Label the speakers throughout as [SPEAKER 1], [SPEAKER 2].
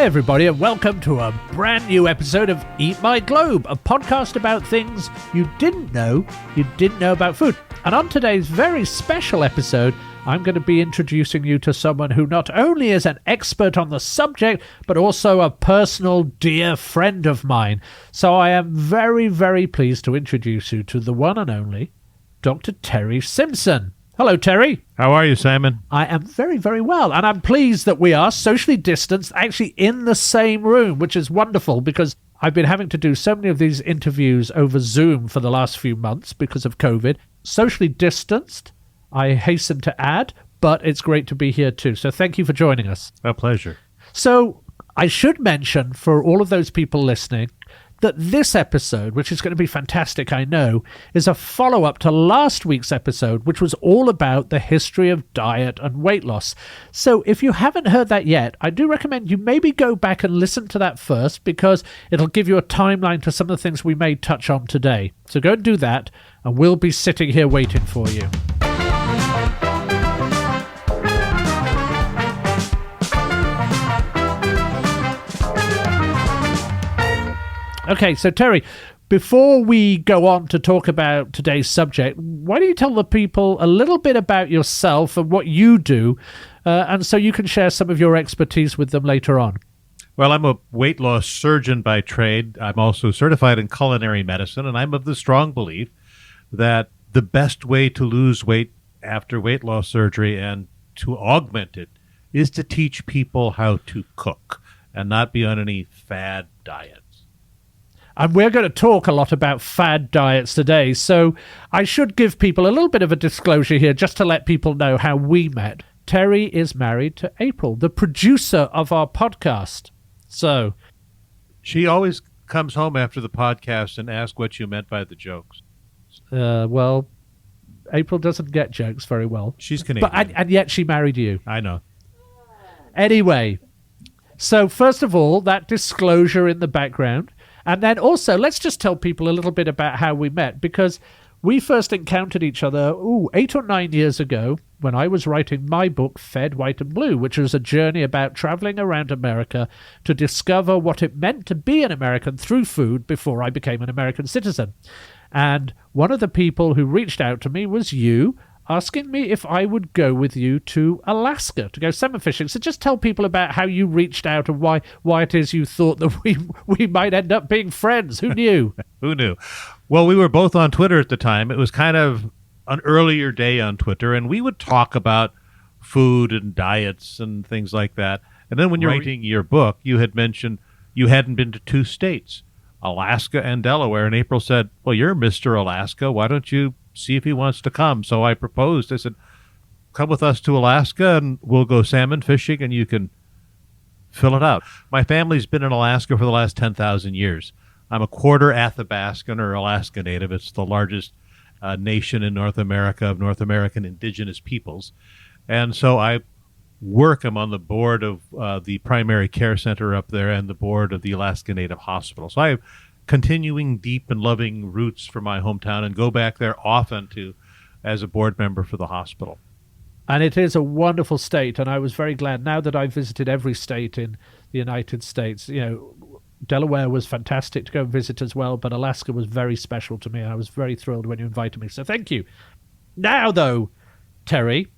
[SPEAKER 1] everybody, and welcome to a brand new episode of Eat My Globe, a podcast about things you didn't know about food. And on today's very special episode, I'm going to be introducing you to someone who not only is an expert on the subject, but also a personal dear friend of mine. So I am very, very pleased to introduce you to the one and only Dr. Terry Simpson. Hello, Terry.
[SPEAKER 2] How are you, Simon?
[SPEAKER 1] I am very, very well, and I'm pleased that we are socially distanced, actually in the same room, which is wonderful because I've been having to do so many of these interviews over Zoom for the last few months because of COVID. Socially distanced, I hasten to add, but it's great to be here too. So thank you for joining us.
[SPEAKER 2] A pleasure.
[SPEAKER 1] So I should mention for all of those people listening that this episode, which is going to be fantastic, I know, is a follow-up to last week's episode, which was all about the history of diet and weight loss. So if you haven't heard that yet, I do recommend you maybe go back and listen to that first, because it'll give you a timeline to some of the things we may touch on today. So go and do that, and we'll be sitting here waiting for you. Okay, so Terry, before we go on to talk about today's subject, why don't you tell the people a little bit about yourself and what you do, and so you can share some of your expertise with them later on.
[SPEAKER 2] Well, I'm a weight loss surgeon by trade. I'm also certified in culinary medicine, and I'm of the strong belief that the best way to lose weight after weight loss surgery and to augment it is to teach people how to cook and not be on any fad diet.
[SPEAKER 1] And we're going to talk a lot about fad diets today, so I should give people a little bit of a disclosure here just to let people know how we met. Terry is married to April, the producer of our podcast. So
[SPEAKER 2] she always comes home after the podcast and asks what you meant by the jokes.
[SPEAKER 1] Well, April doesn't get jokes very well.
[SPEAKER 2] She's Canadian.
[SPEAKER 1] And yet she married you.
[SPEAKER 2] I know.
[SPEAKER 1] Anyway, so first of all, that disclosure in the background. And then also, let's just tell people a little bit about how we met, because we first encountered each other 8 or 9 years ago when I was writing my book, Fed, White and Blue, which was a journey about traveling around America to discover what it meant to be an American through food before I became an American citizen. And one of the people who reached out to me was you, asking me if I would go with you to Alaska to go salmon fishing. So just tell people about how you reached out and why it is you thought that we might end up being friends. Who knew?
[SPEAKER 2] Who knew? Well, we were both on Twitter at the time. It was kind of an earlier day on Twitter, and we would talk about food and diets and things like that. And then when you're writing your book, you had mentioned you hadn't been to 2 states, Alaska and Delaware. And April said, well, you're Mr. Alaska. Why don't you see if he wants to come? So I proposed. I said, come with us to Alaska and we'll go salmon fishing and you can fill it out. My family's been in Alaska for the last 10,000 years. I'm a quarter Athabascan or Alaska Native. It's the largest nation in North America of North American indigenous peoples. And so I'm on the board of the primary care center up there and the board of the Alaska Native Hospital. So I have continuing deep and loving roots for my hometown and go back there often as a board member for the hospital.
[SPEAKER 1] And it is a wonderful state, and I was very glad now that I visited every state in the United States. You know, Delaware was fantastic to go and visit as well, but Alaska was very special to me. I was very thrilled when you invited me, so thank you. Now, though, Terry,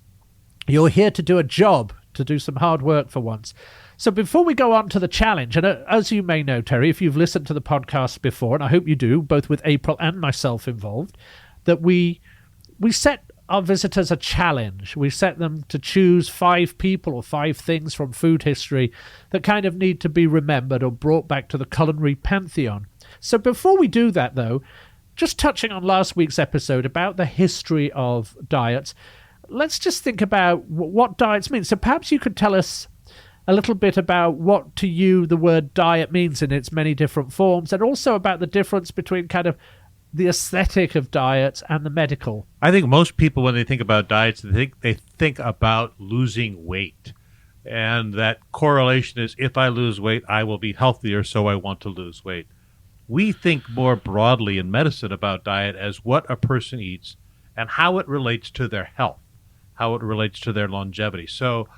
[SPEAKER 1] you're here to do a job, to do some hard work for once. So before we go on to the challenge, and as you may know, Terry, if you've listened to the podcast before, and I hope you do, both with April and myself involved, that we set our visitors a challenge. We set them to choose 5 people or 5 things from food history that kind of need to be remembered or brought back to the culinary pantheon. So before we do that, though, just touching on last week's episode about the history of diets, let's just think about what diets mean. So perhaps you could tell us a little bit about what to you the word diet means in its many different forms, and also about the difference between kind of the aesthetic of diets and the medical.
[SPEAKER 2] I think most people, when they think about diets, they think about losing weight. And that correlation is, if I lose weight, I will be healthier, so I want to lose weight. We think more broadly in medicine about diet as what a person eats and how it relates to their health, how it relates to their longevity. So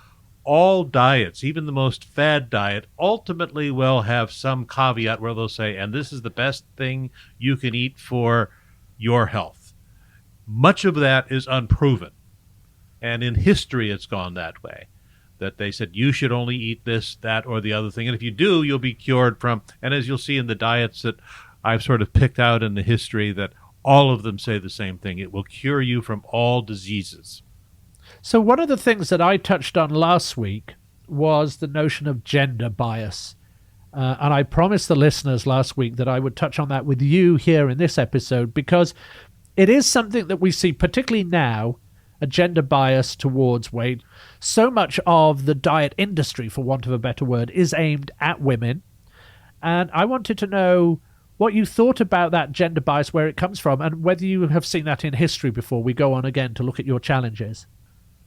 [SPEAKER 2] all diets, even the most fad diet, ultimately will have some caveat where they'll say, and this is the best thing you can eat for your health. Much of that is unproven. And in history, it's gone that way, that they said you should only eat this, that, or the other thing. And if you do, you'll be cured from, and as you'll see in the diets that I've sort of picked out in the history, that all of them say the same thing. It will cure you from all diseases.
[SPEAKER 1] So one of the things that I touched on last week was the notion of gender bias. And I promised the listeners last week that I would touch on that with you here in this episode, because it is something that we see, particularly now, a gender bias towards weight. So much of the diet industry, for want of a better word, is aimed at women. And I wanted to know what you thought about that gender bias, where it comes from, and whether you have seen that in history before we go on again to look at your challenges.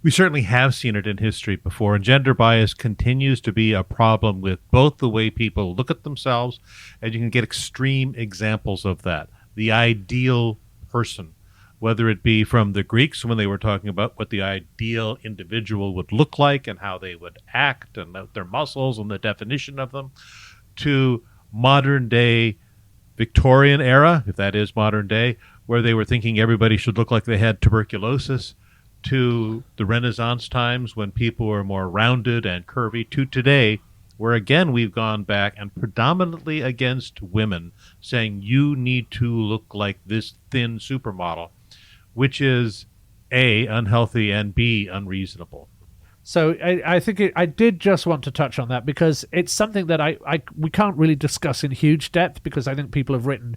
[SPEAKER 2] We certainly have seen it in history before, and gender bias continues to be a problem with both the way people look at themselves, and you can get extreme examples of that. The ideal person, whether it be from the Greeks when they were talking about what the ideal individual would look like and how they would act and their muscles and the definition of them, to modern day Victorian era, if that is modern day, where they were thinking everybody should look like they had tuberculosis, to the Renaissance times when people were more rounded and curvy, to today, where again we've gone back and predominantly against women, saying you need to look like this thin supermodel, which is A, unhealthy, and B, unreasonable.
[SPEAKER 1] So I think I did just want to touch on that, because it's something that we can't really discuss in huge depth, because I think people have written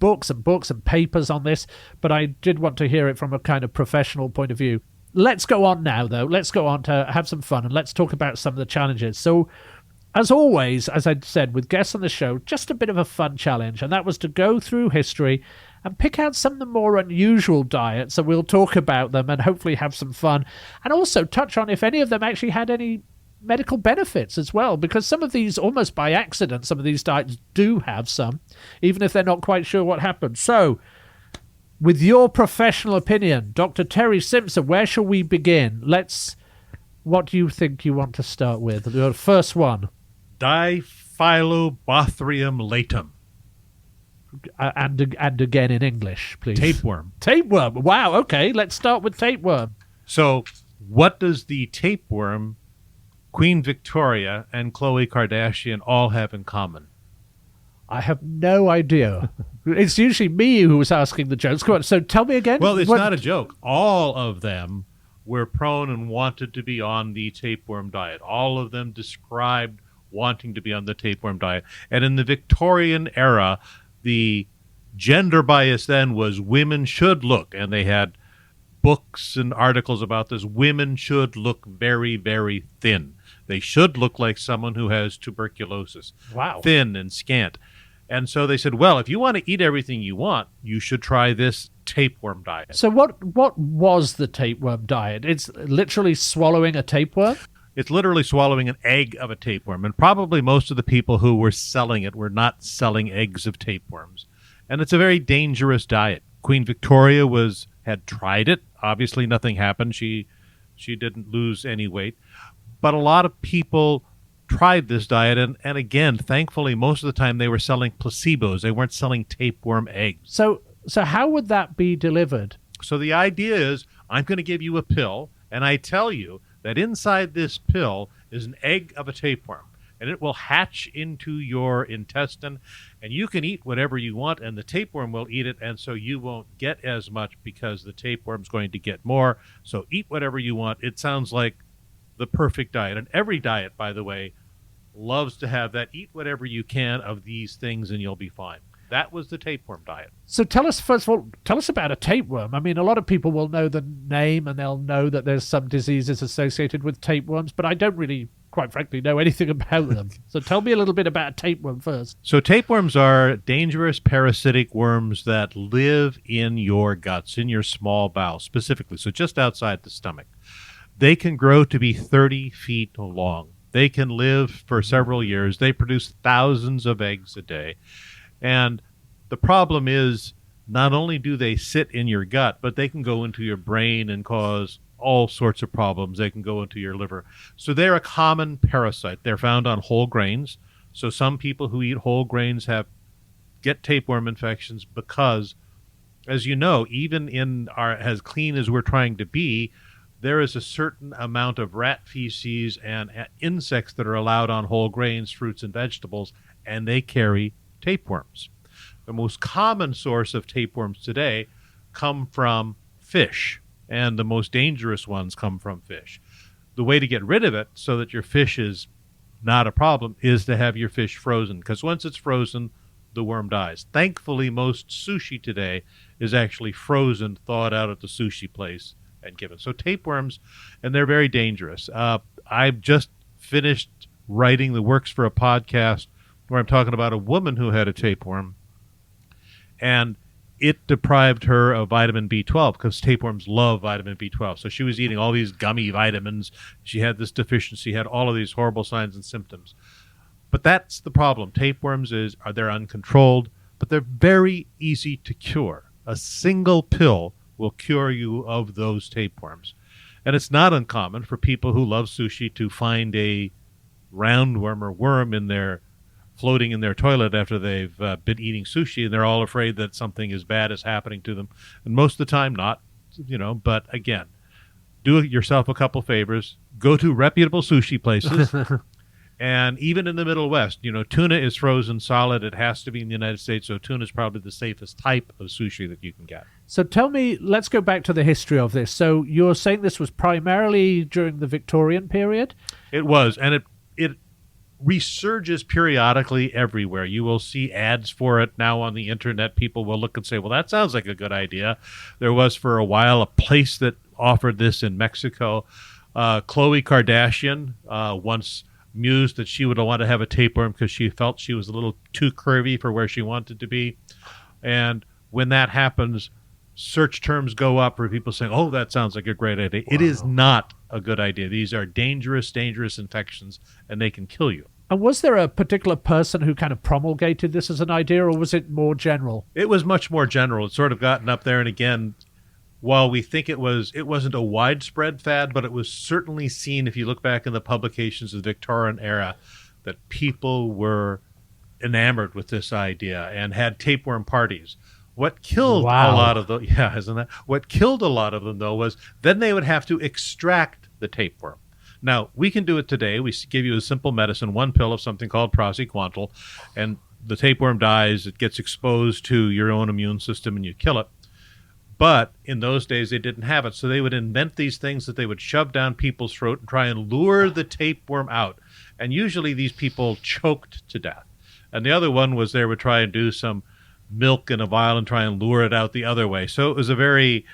[SPEAKER 1] books and papers on this, but I did want to hear it from a kind of professional point of view. Let's go on now, though. Let's go on to have some fun, and let's talk about some of the challenges. So, as always, as I said, with guests on the show, just a bit of a fun challenge, and that was to go through history and pick out some of the more unusual diets, and we'll talk about them and hopefully have some fun, and also touch on if any of them actually had any medical benefits as well, because some of these, almost by accident, some of these diets do have some, even if they're not quite sure what happened. So, with your professional opinion, Dr. Terry Simpson, where shall we begin? What do you think you want to start with? The first one.
[SPEAKER 2] Diphyllobothrium latum.
[SPEAKER 1] And again in English, please.
[SPEAKER 2] Tapeworm.
[SPEAKER 1] Tapeworm. Wow, okay, let's start with tapeworm.
[SPEAKER 2] So what does the tapeworm, Queen Victoria, and Khloe Kardashian all have in common?
[SPEAKER 1] I have no idea. It's usually me who was asking the jokes. Come on, so tell me again.
[SPEAKER 2] Well, it's not a joke. All of them were prone and wanted to be on the tapeworm diet. All of them described wanting to be on the tapeworm diet. And in the Victorian era, the gender bias then was women should look, and they had books and articles about this, women should look very, very thin. They should look like someone who has tuberculosis.
[SPEAKER 1] Wow.
[SPEAKER 2] Thin and scant. And so they said, well, if you want to eat everything you want, you should try this tapeworm diet.
[SPEAKER 1] So what was the tapeworm diet? It's literally swallowing a tapeworm?
[SPEAKER 2] It's literally swallowing an egg of a tapeworm. And probably most of the people who were selling it were not selling eggs of tapeworms. And it's a very dangerous diet. Queen Victoria had tried it. Obviously, nothing happened. She didn't lose any weight. But a lot of people tried this diet. And again, thankfully, most of the time they were selling placebos. They weren't selling tapeworm eggs.
[SPEAKER 1] So how would that be delivered?
[SPEAKER 2] So the idea is, I'm going to give you a pill, and I tell you that inside this pill is an egg of a tapeworm, and it will hatch into your intestine, and you can eat whatever you want, and the tapeworm will eat it, and so you won't get as much because the tapeworm's going to get more. So eat whatever you want. It sounds like the perfect diet. And every diet, by the way, loves to have that. Eat whatever you can of these things, and you'll be fine. That was the tapeworm diet.
[SPEAKER 1] So first of all, tell us about a tapeworm. I mean, a lot of people will know the name and they'll know that there's some diseases associated with tapeworms, but I don't really, quite frankly, know anything about them. So tell me a little bit about a tapeworm first.
[SPEAKER 2] So tapeworms are dangerous parasitic worms that live in your guts, in your small bowel specifically, so just outside the stomach. They can grow to be 30 feet long. They can live for several years. They produce thousands of eggs a day. And the problem is, not only do they sit in your gut, but they can go into your brain and cause all sorts of problems. They can go into your liver. So they're a common parasite. They're found on whole grains. So some people who eat whole grains get tapeworm infections because, as you know, even in our as clean as we're trying to be, there is a certain amount of rat feces and insects that are allowed on whole grains, fruits, and vegetables, and they carry tapeworms. The most common source of tapeworms today come from fish, and the most dangerous ones come from fish. The way to get rid of it so that your fish is not a problem is to have your fish frozen, because once it's frozen, the worm dies. Thankfully, most sushi today is actually frozen, thawed out at the sushi place, and given. So tapeworms, and they're very dangerous. I've just finished writing the works for a podcast where I'm talking about a woman who had a tapeworm, and it deprived her of vitamin B12 because tapeworms love vitamin B12. So she was eating all these gummy vitamins. She had this deficiency, had all of these horrible signs and symptoms. But that's the problem. Tapeworms they're uncontrolled, but they're very easy to cure. A single pill will cure you of those tapeworms. And it's not uncommon for people who love sushi to find a roundworm or worm floating in their toilet after they've been eating sushi, and they're all afraid that something as bad is happening to them. And most of the time not, but again, do yourself a couple favors. Go to reputable sushi places. And even in the Middle West, tuna is frozen solid. It has to be in the United States, so tuna is probably the safest type of sushi that you can get.
[SPEAKER 1] So tell me, let's go back to the history of this. So you're saying this was primarily during the Victorian period?
[SPEAKER 2] It was, and it resurges periodically everywhere. You will see ads for it now on the internet. People will look and say, well, that sounds like a good idea. There was for a while a place that offered this in Mexico. Khloe Kardashian once mused that she would want to have a tapeworm because she felt she was a little too curvy for where she wanted to be. And when that happens, search terms go up for people saying, oh, that sounds like a great idea. Wow. It is not a good idea. These are dangerous infections, and they can kill you.
[SPEAKER 1] And was there a particular person who kind of promulgated this as an idea, or was it more general?
[SPEAKER 2] It was much more general. It's sort of gotten up there, and again, while we think it wasn't a widespread fad, but it was certainly seen, if you look back in the publications of the Victorian era, that people were enamored with this idea and had tapeworm parties. What killed a lot of them, What killed a lot of them, though, was then they would have to extract the tapeworm. Now, we can do it today. We give you a simple medicine, one pill of something called praziquantel, and the tapeworm dies. It gets exposed to your own immune system, and you kill it. But in those days, they didn't have it, so they would invent these things that they would shove down people's throat and try and lure the tapeworm out. And usually these people choked to death. And the other one was they would try and do some milk in a vial and try and lure it out the other way. So it was a very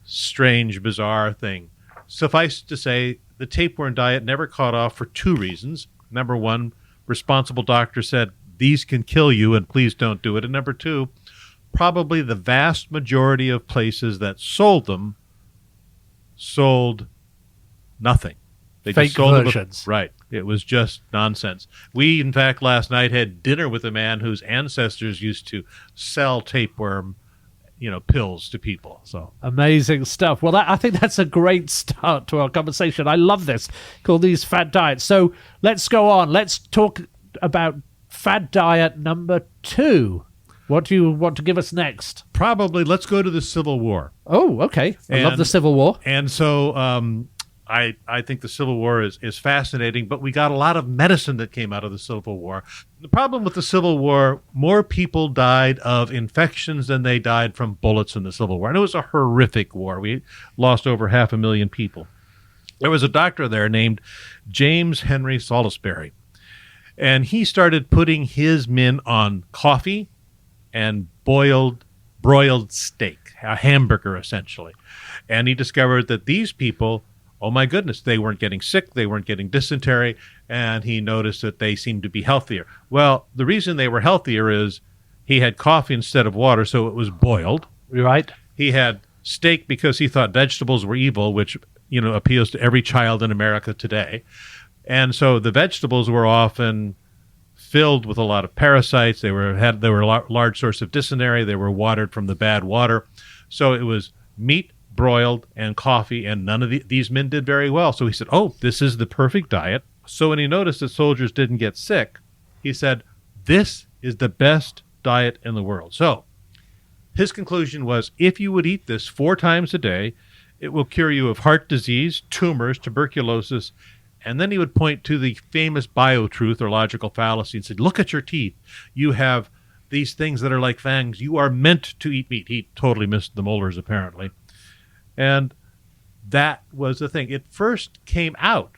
[SPEAKER 2] strange, bizarre thing. Suffice to say, the tapeworm diet never caught off for two reasons. Number one, responsible doctors said, these can kill you and please don't do it. And number two, probably the vast majority of places that sold them sold nothing. They
[SPEAKER 1] Fake
[SPEAKER 2] just sold
[SPEAKER 1] versions.
[SPEAKER 2] Right. It was just nonsense. We, in fact, last night had dinner with a man whose ancestors used to sell tapeworm, pills to people. So
[SPEAKER 1] amazing stuff. Well, I think that's a great start to our conversation. I love this. Call these fad diets. So let's go on. Let's talk about fad diet number 2. What do you want to give us next?
[SPEAKER 2] Probably let's go to the Civil War.
[SPEAKER 1] Oh, okay. I love the Civil War.
[SPEAKER 2] And so I think the Civil War is fascinating, but we got a lot of medicine that came out of the Civil War. The problem with the Civil War, more people died of infections than they died from bullets in the Civil War. And it was a horrific war. We lost over 500,000 people. There was a doctor there named James Henry Salisbury, and he started putting his men on coffee and broiled steak, a hamburger essentially. And he discovered that these people, oh my goodness, they weren't getting sick, they weren't getting dysentery, and he noticed that they seemed to be healthier. Well, the reason they were healthier is he had coffee instead of water, so it was boiled.
[SPEAKER 1] Right.
[SPEAKER 2] He had steak because he thought vegetables were evil, which, appeals to every child in America today. And so the vegetables were often filled with a lot of parasites. They were a large source of dysentery. They were watered from the bad water. So it was meat, broiled, and coffee, and none of these men did very well. So he said, oh, this is the perfect diet. So when he noticed that soldiers didn't get sick, he said, this is the best diet in the world. So his conclusion was, if you would eat this 4 times a day, it will cure you of heart disease, tumors, tuberculosis. And then he would point to the famous bio-truth or logical fallacy and said, look at your teeth. You have these things that are like fangs. You are meant to eat meat. He totally missed the molars, apparently. And that was the thing. It first came out.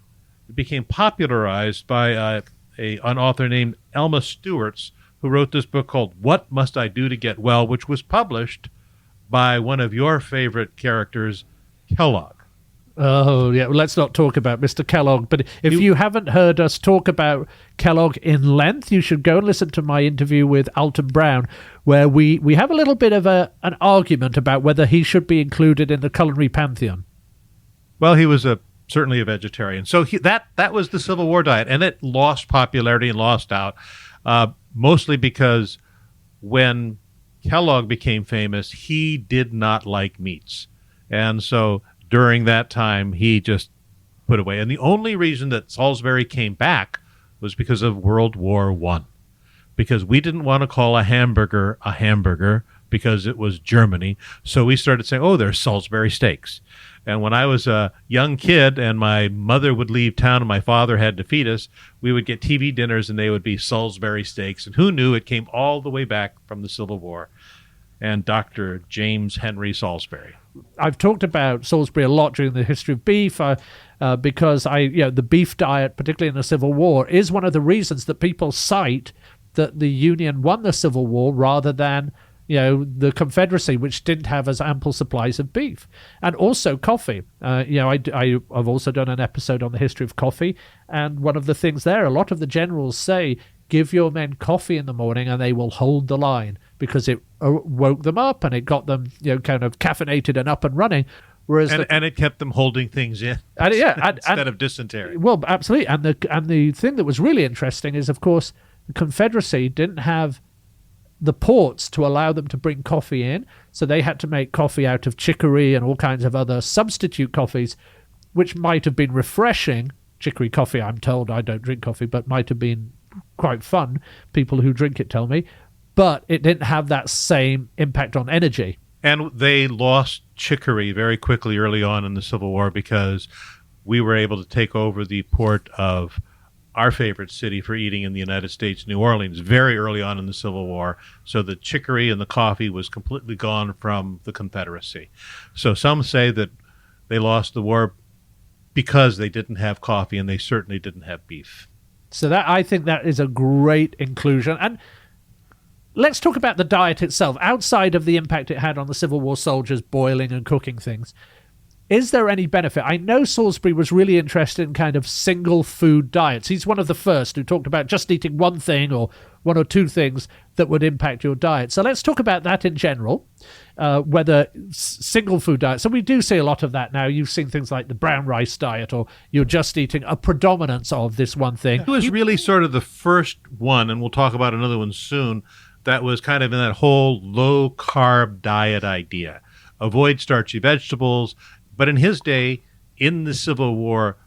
[SPEAKER 2] It became popularized by an author named Elma Stewart's, who wrote this book called What Must I Do to Get Well, which was published by one of your favorite characters, Kellogg.
[SPEAKER 1] Oh, yeah. Well, let's not talk about Mr. Kellogg. But if you haven't heard us talk about Kellogg in length, you should go and listen to my interview with Alton Brown, where we have a little bit of an argument about whether he should be included in the culinary pantheon.
[SPEAKER 2] Well, he was certainly a vegetarian. So that was the Civil War diet, and it lost popularity and lost out, mostly because when Kellogg became famous, he did not like meats. And so during that time, he just put away. And the only reason that Salisbury came back was because of World War I. Because we didn't want to call a hamburger because it was Germany. So we started saying, oh, there's Salisbury steaks. And when I was a young kid and my mother would leave town and my father had to feed us, we would get TV dinners and they would be Salisbury steaks. And who knew it came all the way back from the Civil War and Dr. James Henry Salisbury.
[SPEAKER 1] I've talked about Salisbury a lot during the history of beef because the beef diet, particularly in the Civil War, is one of the reasons that people cite that the Union won the Civil War rather than the Confederacy, which didn't have as ample supplies of beef. And also coffee. I've also done an episode on the history of coffee, and one of the things there, a lot of the generals say, give your men coffee in the morning and they will hold the line, because it woke them up and it got them kind of caffeinated and up and running. Whereas
[SPEAKER 2] and it kept them holding things in instead of dysentery.
[SPEAKER 1] Well, absolutely. And the thing that was really interesting is, of course, the Confederacy didn't have the ports to allow them to bring coffee in, so they had to make coffee out of chicory and all kinds of other substitute coffees, which might have been refreshing. Chicory coffee, I'm told, I don't drink coffee, but might have been quite fun. People who drink it tell me. But it didn't have that same impact on energy.
[SPEAKER 2] And they lost chicory very quickly early on in the Civil War because we were able to take over the port of our favorite city for eating in the United States, New Orleans, very early on in the Civil War. So the chicory and the coffee was completely gone from the Confederacy. So some say that they lost the war because they didn't have coffee and they certainly didn't have beef.
[SPEAKER 1] So I think that is a great inclusion. And let's talk about the diet itself. Outside of the impact it had on the Civil War soldiers boiling and cooking things, is there any benefit? I know Salisbury was really interested in kind of single food diets. He's one of the first who talked about just eating one thing or one or two things that would impact your diet. So let's talk about that in general, whether single food diets. So we do see a lot of that now. You've seen things like the brown rice diet, or you're just eating a predominance of this one thing.
[SPEAKER 2] He was really sort of the first one, and we'll talk about another one soon, that was kind of in that whole low-carb diet idea. Avoid starchy vegetables. But in his day, in the Civil War,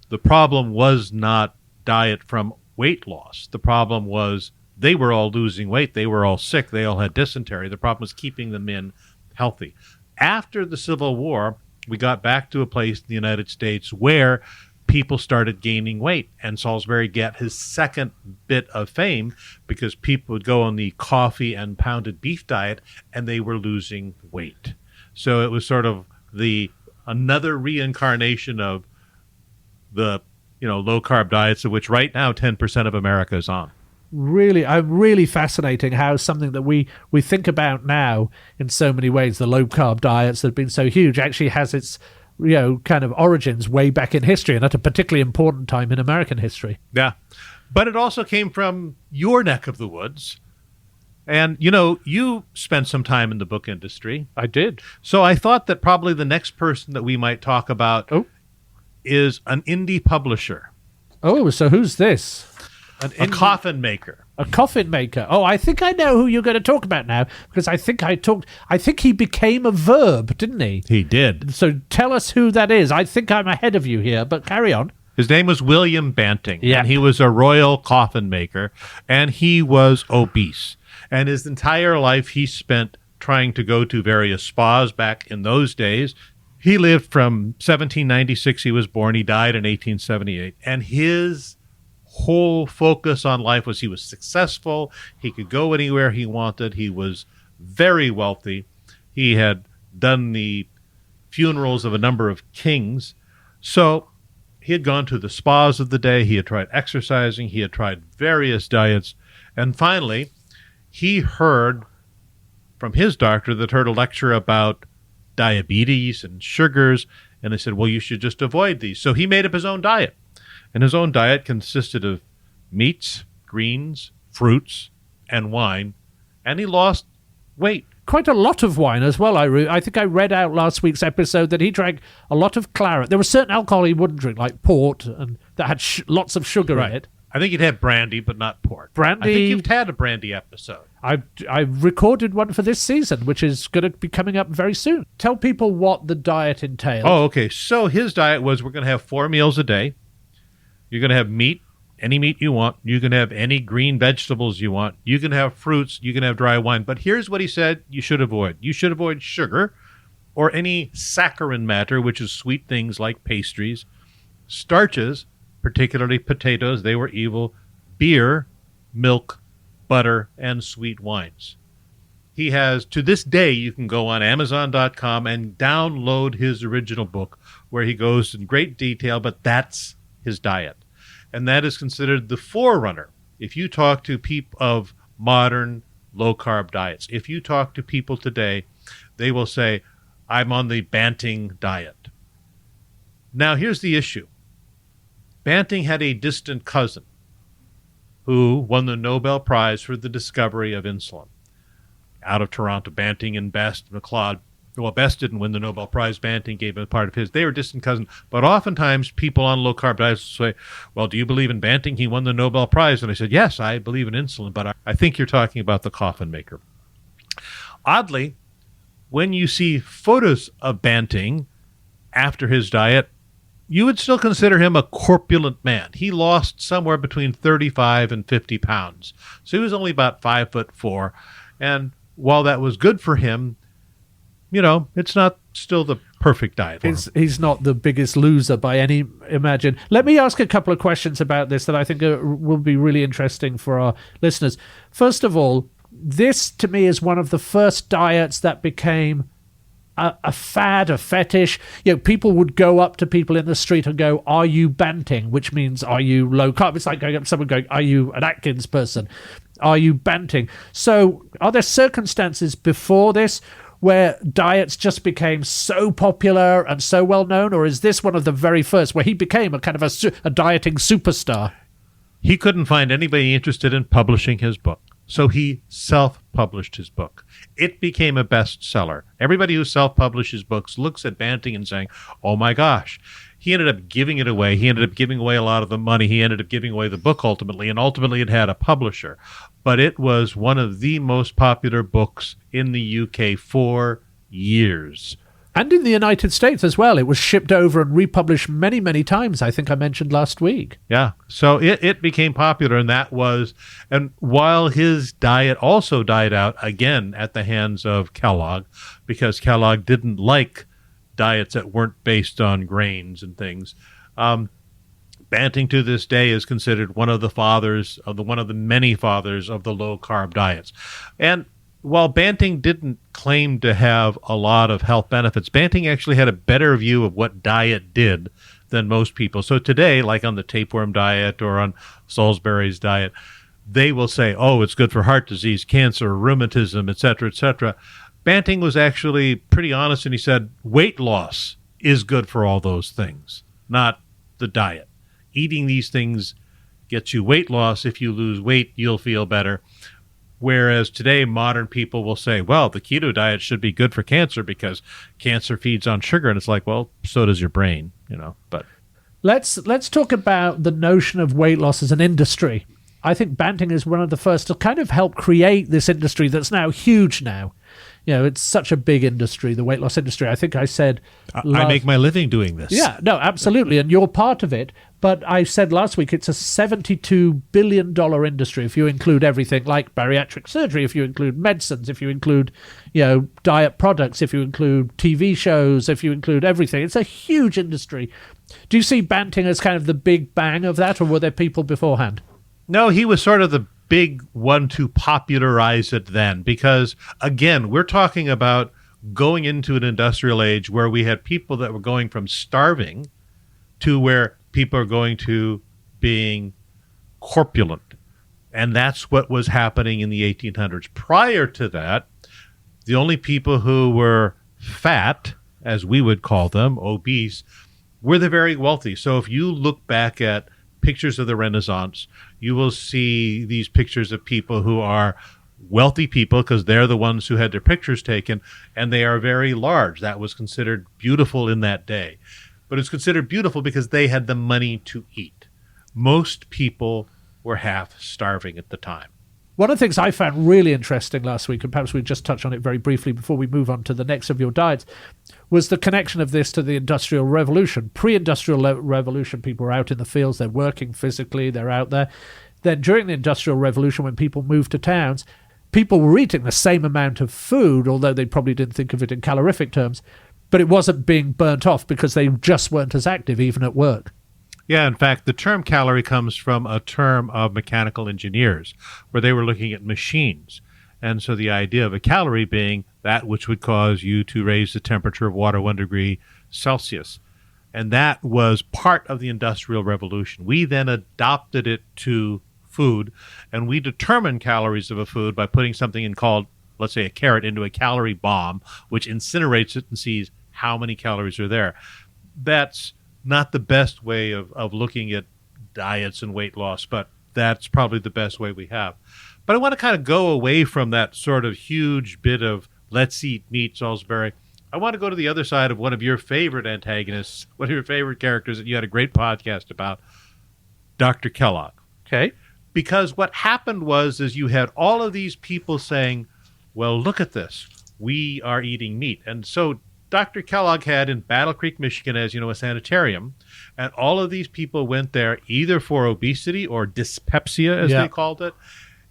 [SPEAKER 2] the problem was not diet from weight loss. The problem was they were all losing weight. They were all sick. They all had dysentery. The problem was keeping the men healthy. After the Civil War, we got back to a place in the United States where people started gaining weight. And Salisbury got his second bit of fame because people would go on the coffee and pounded beef diet, and they were losing weight. So it was sort of another reincarnation of the low carb diets, of which right now 10% of America is on.
[SPEAKER 1] Really fascinating how something that we think about now in so many ways, the low carb diets that have been so huge, actually has its kind of origins way back in history, and at a particularly important time in American history.
[SPEAKER 2] Yeah, but it also came from your neck of the woods. And, you spent some time in the book industry.
[SPEAKER 1] I did.
[SPEAKER 2] So I thought that probably the next person that we might talk about is an indie publisher.
[SPEAKER 1] Oh, so who's this?
[SPEAKER 2] A coffin maker.
[SPEAKER 1] A coffin maker. Oh, I think I know who you're going to talk about now, because I think he became a verb, didn't he?
[SPEAKER 2] He did.
[SPEAKER 1] So tell us who that is. I think I'm ahead of you here, but carry on.
[SPEAKER 2] His name was William Banting,
[SPEAKER 1] Yeah.
[SPEAKER 2] and he was a royal coffin maker, and he was obese. And his entire life he spent trying to go to various spas back in those days. He lived from 1796, he was born, he died in 1878, and his whole focus on life was he was successful, he could go anywhere he wanted, he was very wealthy, he had done the funerals of a number of kings, so he had gone to the spas of the day, he had tried exercising, he had tried various diets, and finally he heard from his doctor that heard a lecture about diabetes and sugars, and they said, well, you should just avoid these. So he made up his own diet. And his own diet consisted of meats, greens, fruits, and wine. And he lost weight.
[SPEAKER 1] Quite a lot of wine as well. I think I read out last week's episode that he drank a lot of claret. There was certain alcohol he wouldn't drink, like port, and that had lots of sugar in it.
[SPEAKER 2] I think he'd had brandy, but not port.
[SPEAKER 1] Brandy.
[SPEAKER 2] I think you've had a brandy episode.
[SPEAKER 1] I recorded one for this season, which is going to be coming up very soon. Tell people what the diet entails.
[SPEAKER 2] Oh, okay. So his diet was we're going to have 4 meals a day. You're going to have meat, any meat you want. You can have any green vegetables you want. You can have fruits. You can have dry wine. But here's what he said you should avoid. You should avoid sugar or any saccharine matter, which is sweet things like pastries, starches, particularly potatoes, they were evil, beer, milk, butter, and sweet wines. He has, to this day, you can go on Amazon.com and download his original book where he goes in great detail, but that's his diet. And that is considered the forerunner. If you talk to people of modern low-carb diets, if you talk to people today, they will say, I'm on the Banting diet. Now, here's the issue. Banting had a distant cousin who won the Nobel Prize for the discovery of insulin. Out of Toronto, Banting and Best, McLeod. Well, Best didn't win the Nobel Prize. Banting gave him a part of his. They were distant cousins. But oftentimes, people on low-carb diets say, well, do you believe in Banting? He won the Nobel Prize. And I said, yes, I believe in insulin, but I think you're talking about the coffin maker. Oddly, when you see photos of Banting after his diet, you would still consider him a corpulent man. He lost somewhere between 35 and 50 pounds. So he was only about 5'4". And while that was good for him, you know, it's not still the perfect diet for him.
[SPEAKER 1] He's not the biggest loser by any imagine. Let me ask a couple of questions about this that I think will be really interesting for our listeners. First of all, this to me is one of the first diets that became a fad, a fetish. You know, people would go up to people in the street and go, are you Banting? Which means, are you low carb? It's like going up to someone going, are you an Atkins person? Are you Banting? So are there circumstances before this where diets just became so popular and so well known, or is this one of the very first where he became a kind of a dieting superstar?
[SPEAKER 2] He couldn't find anybody interested in publishing his book, so he self-published his book. It became a bestseller. Everybody who self-publishes books looks at Banting and saying, oh my gosh. He ended up giving it away. He ended up giving away a lot of the money. He ended up giving away the book ultimately, and ultimately it had a publisher. But it was one of the most popular books in the UK for years.
[SPEAKER 1] And in the United States as well. It was shipped over and republished many, many times, I think I mentioned last week.
[SPEAKER 2] Yeah, so it became popular, and while his diet also died out again at the hands of Kellogg, because Kellogg didn't like diets that weren't based on grains and things. Banting to this day is considered one of the many fathers of the low-carb diets. And while Banting didn't claim to have a lot of health benefits, Banting actually had a better view of what diet did than most people. So today, like on the Tapeworm Diet or on Salisbury's diet, they will say, oh, it's good for heart disease, cancer, rheumatism, et cetera, et cetera. Banting was actually pretty honest, and he said weight loss is good for all those things, not the diet. Eating these things gets you weight loss. If you lose weight, you'll feel better. Whereas today, modern people will say, well, the keto diet should be good for cancer because cancer feeds on sugar. And it's like, well, so does your brain, you know. But
[SPEAKER 1] let's talk about the notion of weight loss as an industry. I think Banting is one of the first to kind of help create this industry that's now huge now. It's such a big industry, the weight loss industry. I think I said...
[SPEAKER 2] I make my living doing this.
[SPEAKER 1] Yeah, no, absolutely, and you're part of it. But I said last week it's a $72 billion industry if you include everything like bariatric surgery, if you include medicines, if you include, diet products, if you include TV shows, if you include everything. It's a huge industry. Do you see Banting as kind of the big bang of that, or were there people beforehand?
[SPEAKER 2] No, he was sort of the big one to popularize it then, because, again, we're talking about going into an industrial age where we had people that were going from starving to where people are going to being corpulent. And that's what was happening in the 1800s. Prior to that, the only people who were fat, as we would call them, obese, were the very wealthy. So if you look back at pictures of the Renaissance, you will see these pictures of people who are wealthy people because they're the ones who had their pictures taken, and they are very large. That was considered beautiful in that day. But it's considered beautiful because they had the money to eat. Most people were half starving at the time.
[SPEAKER 1] One of the things I found really interesting last week, and perhaps we just touch on it very briefly before we move on to the next of your diets, was the connection of this to the Industrial Revolution. Pre-Industrial Revolution, people were out in the fields, they're working physically, they're out there. Then during the Industrial Revolution, when people moved to towns, people were eating the same amount of food, although they probably didn't think of it in calorific terms, but it wasn't being burnt off because they just weren't as active, even at work.
[SPEAKER 2] Yeah, in fact, the term calorie comes from a term of mechanical engineers, where they were looking at machines. And so the idea of a calorie being that which would cause you to raise the temperature of water 1 degree Celsius. And that was part of the Industrial Revolution. We then adopted it to food, and we determine calories of a food by putting something in called, let's say, a carrot into a calorie bomb, which incinerates it and sees how many calories are there. That's not the best way of looking at diets and weight loss, but that's probably the best way we have. But I want to kind of go away from that sort of huge bit of let's eat meat, Salisbury. I want to go to the other side of one of your favorite antagonists, one of your favorite characters that you had a great podcast about, Dr. Kellogg.
[SPEAKER 1] Okay.
[SPEAKER 2] Because what happened was you had all of these people saying, well, look at this. We are eating meat. And so Dr. Kellogg had in Battle Creek, Michigan, as you know, a sanitarium, and all of these people went there either for obesity or dyspepsia, as they called it,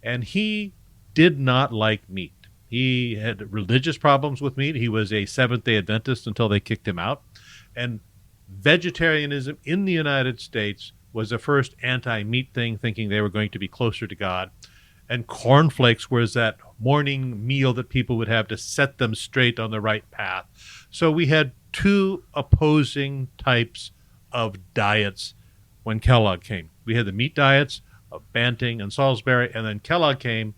[SPEAKER 2] and he did not like meat. He had religious problems with meat. He was a Seventh-day Adventist until they kicked him out, and vegetarianism in the United States was the first anti-meat thing, thinking they were going to be closer to God. And cornflakes was that morning meal that people would have to set them straight on the right path. So we had two opposing types of diets when Kellogg came. We had the meat diets of Banting and Salisbury, and then Kellogg came,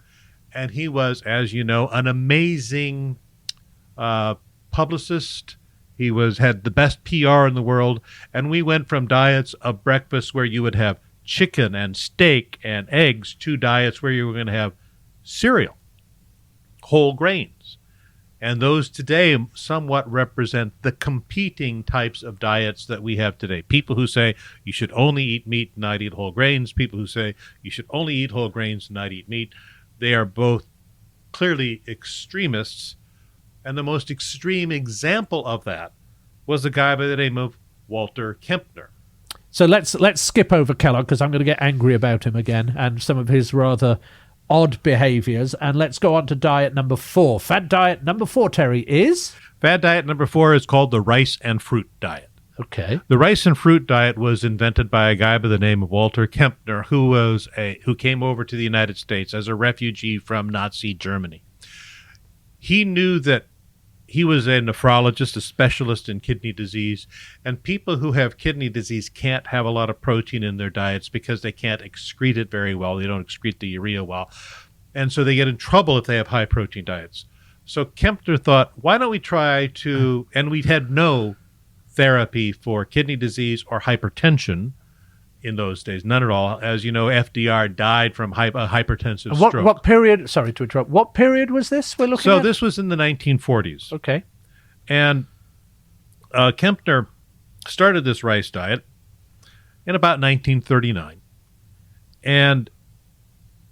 [SPEAKER 2] and he was, as you know, an amazing publicist. He had the best PR in the world, and we went from diets of breakfast where you would have chicken and steak and eggs to diets where you were going to have cereal, whole grains. And those today somewhat represent the competing types of diets that we have today. People who say you should only eat meat and not eat whole grains. People who say you should only eat whole grains and not eat meat. They are both clearly extremists. And the most extreme example of that was a guy by the name of Walter Kempner.
[SPEAKER 1] So let's skip over Kellogg because I'm going to get angry about him again and some of his rather odd behaviors, and let's go on to diet number 4. Fad diet number 4, Terry, is?
[SPEAKER 2] Fad diet number 4 is called the rice and fruit diet.
[SPEAKER 1] Okay.
[SPEAKER 2] The rice and fruit diet was invented by a guy by the name of Walter Kempner, who came over to the United States as a refugee from Nazi Germany. He knew that he was a nephrologist, a specialist in kidney disease, and people who have kidney disease can't have a lot of protein in their diets because they can't excrete it very well. They don't excrete the urea well. And so they get in trouble if they have high protein diets. So Kempner thought, why don't we try to, and we had no therapy for kidney disease or hypertension in those days, none at all. As you know, FDR died from a hypertensive stroke.
[SPEAKER 1] What period, sorry to interrupt, what period was this we're looking at?
[SPEAKER 2] So this was in the 1940s.
[SPEAKER 1] Okay.
[SPEAKER 2] And Kempner started this rice diet in about 1939. And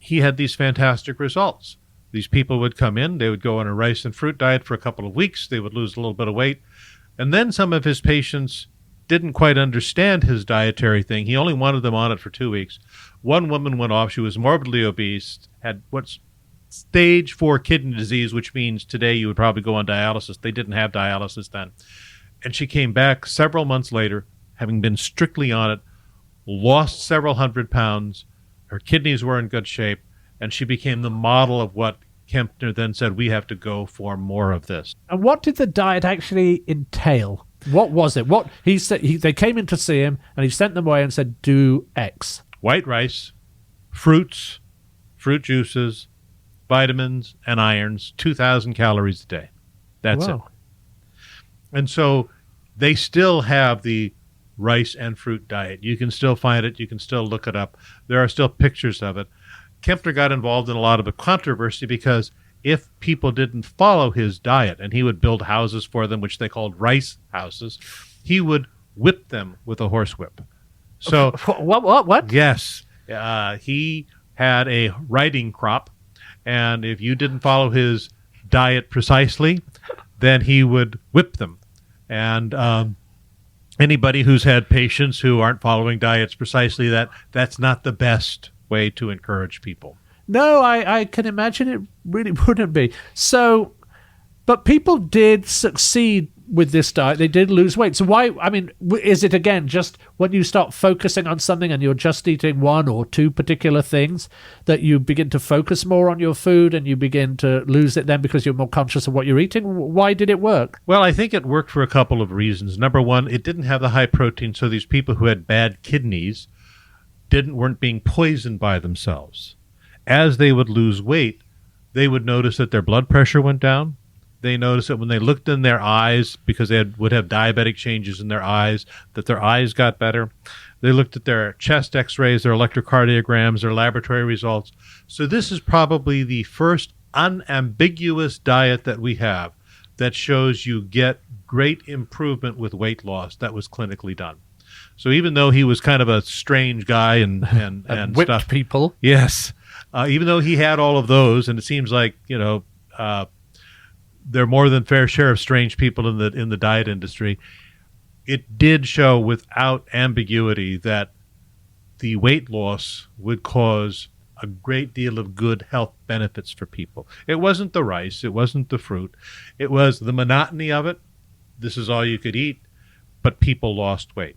[SPEAKER 2] he had these fantastic results. These people would come in, they would go on a rice and fruit diet for a couple of weeks, they would lose a little bit of weight, and then some of his patients didn't quite understand his dietary thing. He only wanted them on it for 2 weeks. One woman went off, she was morbidly obese, had what's stage 4 kidney disease, which means today you would probably go on dialysis. They didn't have dialysis then. And she came back several months later, having been strictly on it, lost several hundred pounds, her kidneys were in good shape, and she became the model of what Kempner then said, we have to go for more of this.
[SPEAKER 1] And what did the diet actually entail? What was it? What he said? They came in to see him, and he sent them away and said, do X.
[SPEAKER 2] White rice, fruits, fruit juices, vitamins, and irons, 2,000 calories a day. That's it. And so they still have the rice and fruit diet. You can still find it. You can still look it up. There are still pictures of it. Kempner got involved in a lot of the controversy because if people didn't follow his diet, and he would build houses for them, which they called rice houses, he would whip them with a horsewhip. So
[SPEAKER 1] what?
[SPEAKER 2] Yes. He had a riding crop, and if you didn't follow his diet precisely, then he would whip them. And anybody who's had patients who aren't following diets precisely, that's not the best way to encourage people.
[SPEAKER 1] No, I can imagine it really wouldn't be. So, but people did succeed with this diet. They did lose weight. So why, I mean, is it again just when you start focusing on something and you're just eating one or two particular things that you begin to focus more on your food and you begin to lose it then because you're more conscious of what you're eating? Why did it work?
[SPEAKER 2] Well, I think it worked for a couple of reasons. Number one, it didn't have the high protein, so these people who had bad kidneys weren't being poisoned by themselves. As they would lose weight, they would notice that their blood pressure went down. They noticed that when they looked in their eyes, because they would have diabetic changes in their eyes, that their eyes got better. They looked at their chest x-rays, their electrocardiograms, their laboratory results. So this is probably the first unambiguous diet that we have that shows you get great improvement with weight loss that was clinically done. So even though he was kind of a strange guy and
[SPEAKER 1] whipped
[SPEAKER 2] stuff,
[SPEAKER 1] people.
[SPEAKER 2] Yes. Even though he had all of those, and it seems like, there are more than fair share of strange people in the diet industry, it did show without ambiguity that the weight loss would cause a great deal of good health benefits for people. It wasn't the rice. It wasn't the fruit. It was the monotony of it. This is all you could eat, but people lost weight.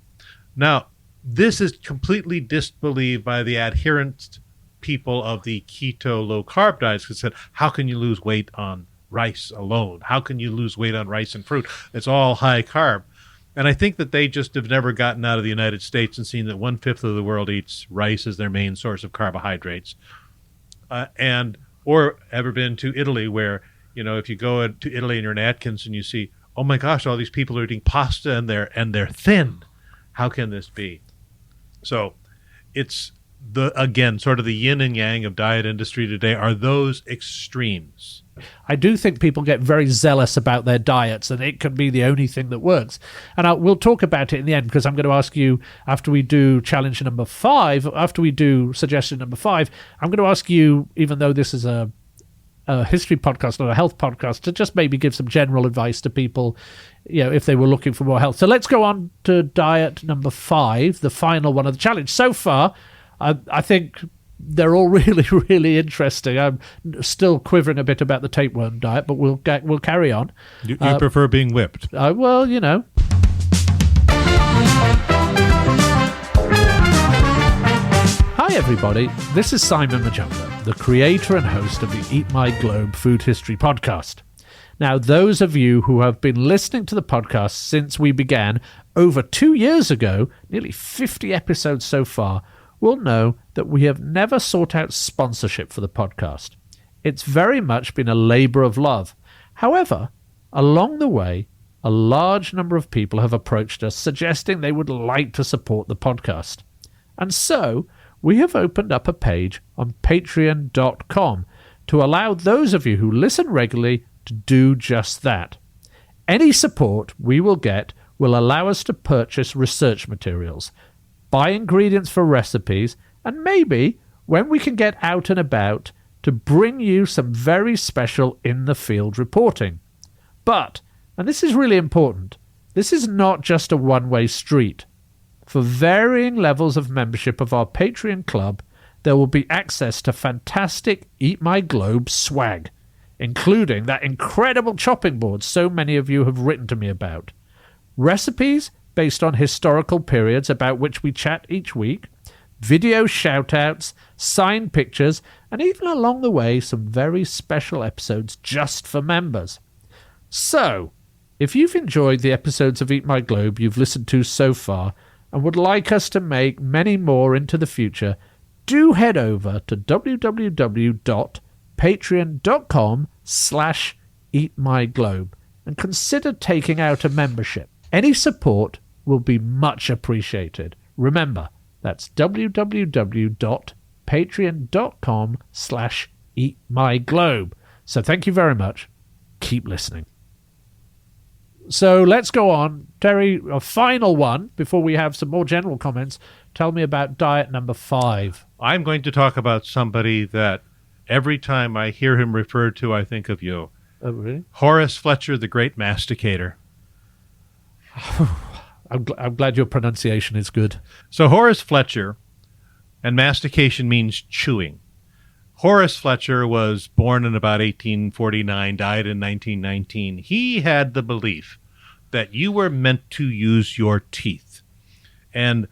[SPEAKER 2] Now, this is completely disbelieved by the adherent people of the keto low-carb diets who said, how can you lose weight on rice alone? How can you lose weight on rice and fruit? It's all high carb. And I think that they just have never gotten out of the United States and seen that 1/5 of the world eats rice as their main source of carbohydrates. Or ever been to Italy where, if you go to Italy and you're in Atkins and you see, oh my gosh, all these people are eating pasta and they're thin. How can this be? So it's sort of the yin and yang of diet industry today are those extremes.
[SPEAKER 1] I do think people get very zealous about their diets, and it can be the only thing that works. And we'll talk about it in the end, because I'm going to ask you, after we do challenge number 5, after we do suggestion number 5, I'm going to ask you, even though this is a history podcast, not a health podcast, to just maybe give some general advice to people, if they were looking for more health. So let's go on to diet number 5, the final one of the challenge. So far, I think they're all really, really interesting. I'm still quivering a bit about the tapeworm diet, but we'll carry on.
[SPEAKER 2] You prefer being whipped?
[SPEAKER 1] Well, Hi everybody, this is Simon Majumdar, the creator and host of the Eat My Globe Food History podcast. Now, those of you who have been listening to the podcast since we began over 2 years ago, nearly 50 episodes so far, will know that we have never sought out sponsorship for the podcast. It's very much been a labor of love. However, along the way, a large number of people have approached us suggesting they would like to support the podcast. And so, we have opened up a page on patreon.com to allow those of you who listen regularly to do just that. Any support we will get will allow us to purchase research materials, buy ingredients for recipes, and maybe when we can get out and about to bring you some very special in-the-field reporting. But, and this is really important, this is not just a one-way street. For varying levels of membership of our Patreon club, there will be access to fantastic Eat My Globe swag, including that incredible chopping board so many of you have written to me about, recipes based on historical periods about which we chat each week, video shout-outs, signed pictures, and even along the way some very special episodes just for members. So, if you've enjoyed the episodes of Eat My Globe you've listened to so far and would like us to make many more into the future, do head over to www.patreon.com/eatmyglobe and consider taking out a membership. Any support will be much appreciated. Remember, that's www.patreon.com/eatmyglobe. So thank you very much. Keep listening. So let's go on. Terry, a final one before we have some more general comments. Tell me about diet number 5.
[SPEAKER 2] I'm going to talk about somebody that every time I hear him referred to, I think of you.
[SPEAKER 1] Oh, really?
[SPEAKER 2] Horace Fletcher, the great masticator.
[SPEAKER 1] I'm glad your pronunciation is good.
[SPEAKER 2] So Horace Fletcher, and mastication means chewing. Horace Fletcher was born in about 1849, died in 1919. He had the belief that you were meant to use your teeth. And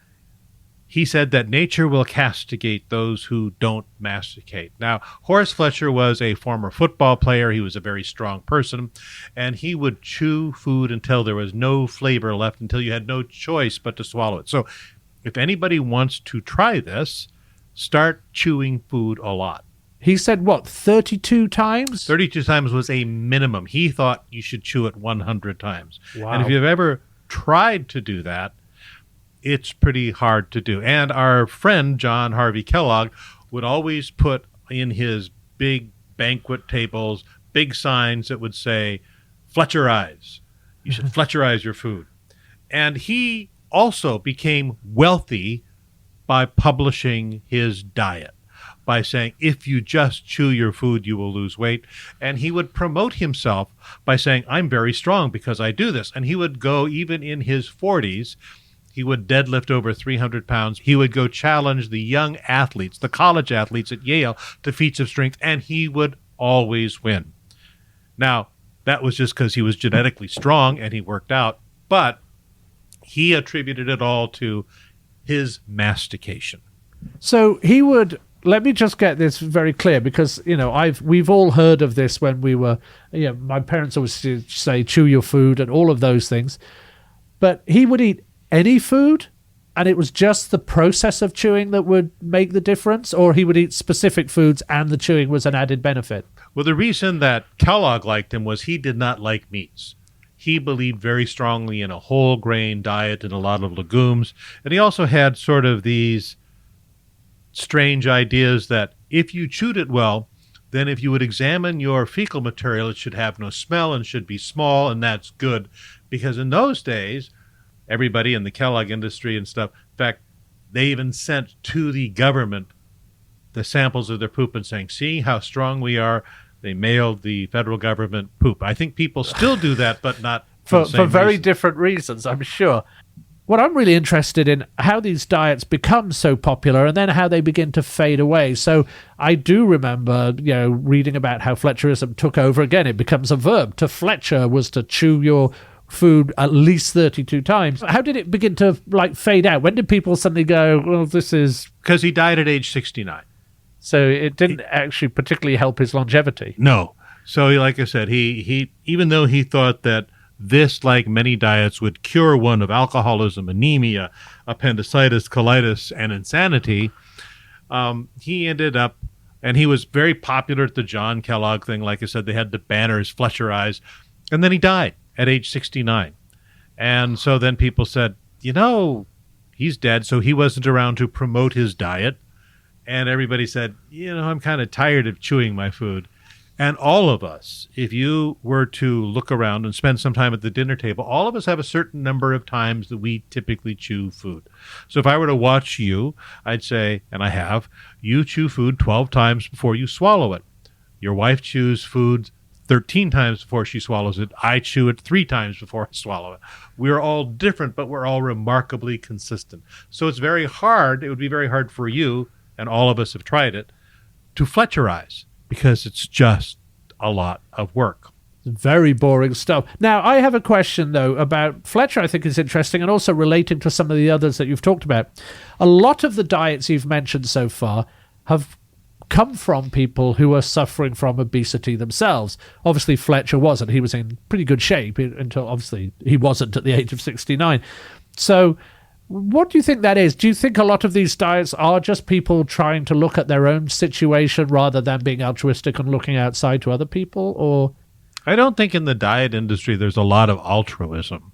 [SPEAKER 2] he said that nature will castigate those who don't masticate. Now, Horace Fletcher was a former football player. He was a very strong person, and he would chew food until there was no flavor left, until you had no choice but to swallow it. So if anybody wants to try this, start chewing food a lot.
[SPEAKER 1] He said, what, 32 times?
[SPEAKER 2] 32 times was a minimum. He thought you should chew it 100 times.
[SPEAKER 1] Wow.
[SPEAKER 2] And if you've ever tried to do that, it's pretty hard to do. And our friend, John Harvey Kellogg, would always put in his big banquet tables big signs that would say, Fletcherize. You should Fletcherize your food. And he also became wealthy by publishing his diet, by saying, if you just chew your food, you will lose weight. And he would promote himself by saying, I'm very strong because I do this. And he would go, even in his 40s, he would deadlift over 300 pounds. He would go challenge the young athletes, the college athletes at Yale, to feats of strength, and he would always win. Now, that was just because he was genetically strong and he worked out, but he attributed it all to his mastication.
[SPEAKER 1] So he would, let me just get this very clear, because, you know, we've all heard of this when we were, my parents always say, chew your food and all of those things. But he would eat any food, and it was just the process of chewing that would make the difference, or he would eat specific foods and the chewing was an added benefit?
[SPEAKER 2] Well, the reason that Kellogg liked him was he did not like meats. He believed very strongly in a whole grain diet and a lot of legumes. And he also had sort of these strange ideas that if you chewed it well, then if you would examine your fecal material, it should have no smell and should be small, and that's good. Because in those days, everybody in the Kellogg industry and stuff, in fact, they even sent to the government the samples of their poop and saying, see how strong we are. They mailed the federal government poop. I think people still do that, but not for
[SPEAKER 1] very different reasons, I'm sure. What I'm really interested in, how these diets become so popular and then how they begin to fade away. So I do remember, reading about how Fletcherism took over. Again, it becomes a verb. To Fletcher was to chew your food at least 32 times. How did it begin to fade out? When did people suddenly go, well, this is...
[SPEAKER 2] Because he died at age 69.
[SPEAKER 1] So it didn't actually particularly help his longevity.
[SPEAKER 2] No. So like I said, he even though he thought that this, like many diets, would cure one of alcoholism, anemia, appendicitis, colitis, and insanity, he ended up, and he was very popular at the John Kellogg thing. Like I said, they had the banners, Fletcherized, and then he died at age 69. And so then people said, he's dead, so he wasn't around to promote his diet. And everybody said, I'm kind of tired of chewing my food. And all of us, if you were to look around and spend some time at the dinner table, all of us have a certain number of times that we typically chew food. So if I were to watch you, I'd say, and I have, you chew food 12 times before you swallow it. Your wife chews food 13 times before she swallows it. I chew it 3 times before I swallow it. We're all different, but we're all remarkably consistent. So it's very hard, it would be very hard for you, and all of us have tried it, to Fletcherize, because it's just a lot of work.
[SPEAKER 1] Very boring stuff. Now, I have a question, though, about Fletcher. I think is interesting, and also relating to some of the others that you've talked about. A lot of the diets you've mentioned so far have come from people who are suffering from obesity themselves. Obviously, Fletcher wasn't. He was in pretty good shape until, obviously, he wasn't at the age of 69. So what do you think that is? Do you think a lot of these diets are just people trying to look at their own situation rather than being altruistic and looking outside to other people? Or
[SPEAKER 2] I don't think in the diet industry there's a lot of altruism.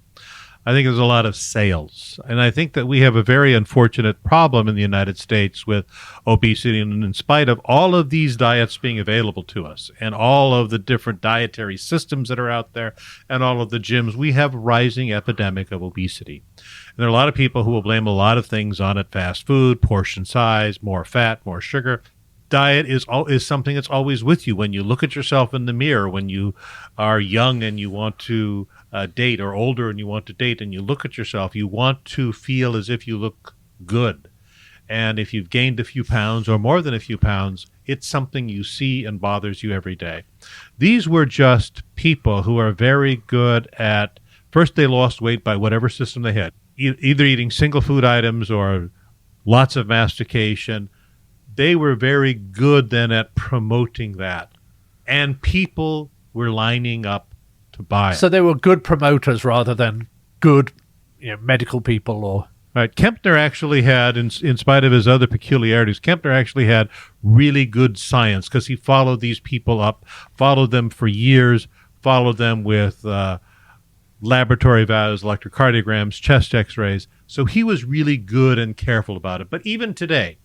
[SPEAKER 2] I think there's a lot of sales. And I think that we have a very unfortunate problem in the United States with obesity. And in spite of all of these diets being available to us and all of the different dietary systems that are out there and all of the gyms, we have a rising epidemic of obesity. And there are a lot of people who will blame a lot of things on it: fast food, portion size, more fat, more sugar. Diet is something that's always with you when you look at yourself in the mirror, when you are young and you want to date, or older and you want to date, and you look at yourself, you want to feel as if you look good. And if you've gained a few pounds or more than a few pounds, it's something you see and bothers you every day. These were just people who are very good at, first they lost weight by whatever system they had, either eating single food items or lots of mastication. They were very good then at promoting that. And people were lining up to buy it.
[SPEAKER 1] So they were good promoters rather than good, medical people or...
[SPEAKER 2] Right. Kempner actually had, in spite of his other peculiarities, Kempner actually had really good science because he followed these people up, followed them for years, followed them with laboratory values, electrocardiograms, chest x-rays. So he was really good and careful about it. But even today,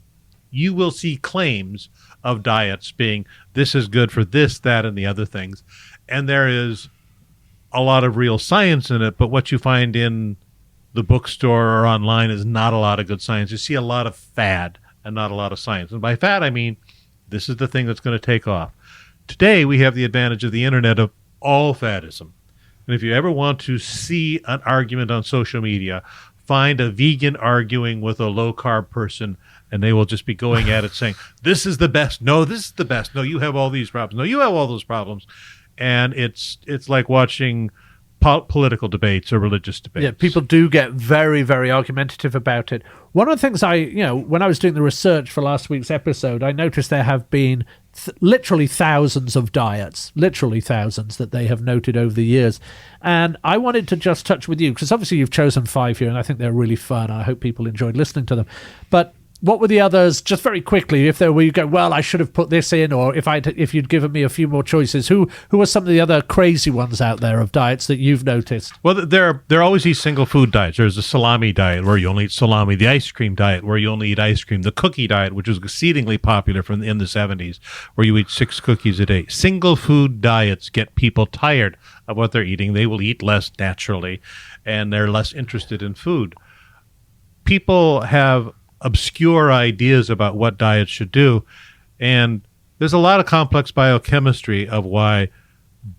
[SPEAKER 2] you will see claims of diets being, this is good for this, that, and the other things. And there is a lot of real science in it, but what you find in the bookstore or online is not a lot of good science. You see a lot of fad and not a lot of science. And by fad, I mean, this is the thing that's going to take off. Today, we have the advantage of the internet of all fadism. And if you ever want to see an argument on social media, find a vegan arguing with a low-carb person, and they will just be going at it saying, this is the best. No, this is the best. No, you have all these problems. No, you have all those problems. And it's like watching political debates or religious debates.
[SPEAKER 1] Yeah, people do get very, very argumentative about it. One of the things when I was doing the research for last week's episode, I noticed there have been literally thousands of diets, literally thousands that they have noted over the years. And I wanted to just touch with you, because obviously you've chosen 5 here, and I think they're really fun. I hope people enjoyed listening to them. But what were the others, just very quickly, if there were, you go, well, I should have put this in, or if you'd given me a few more choices, who are some of the other crazy ones out there of diets that you've noticed?
[SPEAKER 2] Well, there are always these single food diets. There's the salami diet where you only eat salami, the ice cream diet where you only eat ice cream, the cookie diet, which was exceedingly popular in the 70s, where you eat 6 cookies a day. Single food diets get people tired of what they're eating. They will eat less naturally, and they're less interested in food. People have obscure ideas about what diets should do, and there's a lot of complex biochemistry of why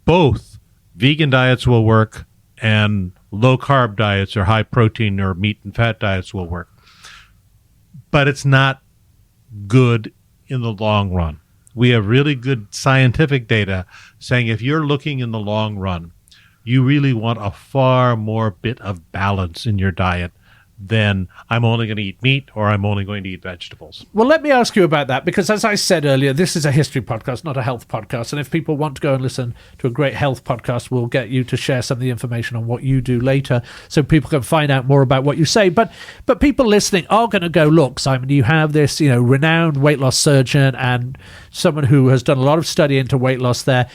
[SPEAKER 2] both vegan diets will work and low-carb diets or high-protein or meat and fat diets will work. But it's not good in the long run. We have really good scientific data saying if you're looking in the long run, you really want a far more bit of balance in your diet then I'm only going to eat meat or I'm only going to eat vegetables.
[SPEAKER 1] Well, let me ask you about that, because as I said earlier, this is a history podcast, not a health podcast. And if people want to go and listen to a great health podcast, we'll get you to share some of the information on what you do later so people can find out more about what you say. But people listening are going to go, look, Simon, you have this, renowned weight loss surgeon and someone who has done a lot of study into weight loss there.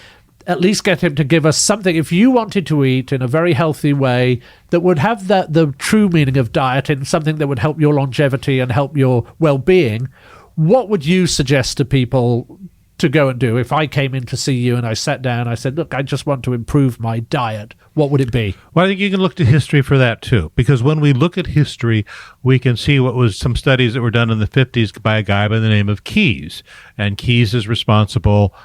[SPEAKER 1] At least get him to give us something, if you wanted to eat in a very healthy way that would have the true meaning of diet and something that would help your longevity and help your well-being, what would you suggest to people to go and do? If I came in to see you and I sat down, I said, look, I just want to improve my diet, what would it be?
[SPEAKER 2] Well, I think you can look to history for that too, because when we look at history, we can see what was some studies that were done in the 50s by a guy by the name of Keyes. And Keyes is responsible.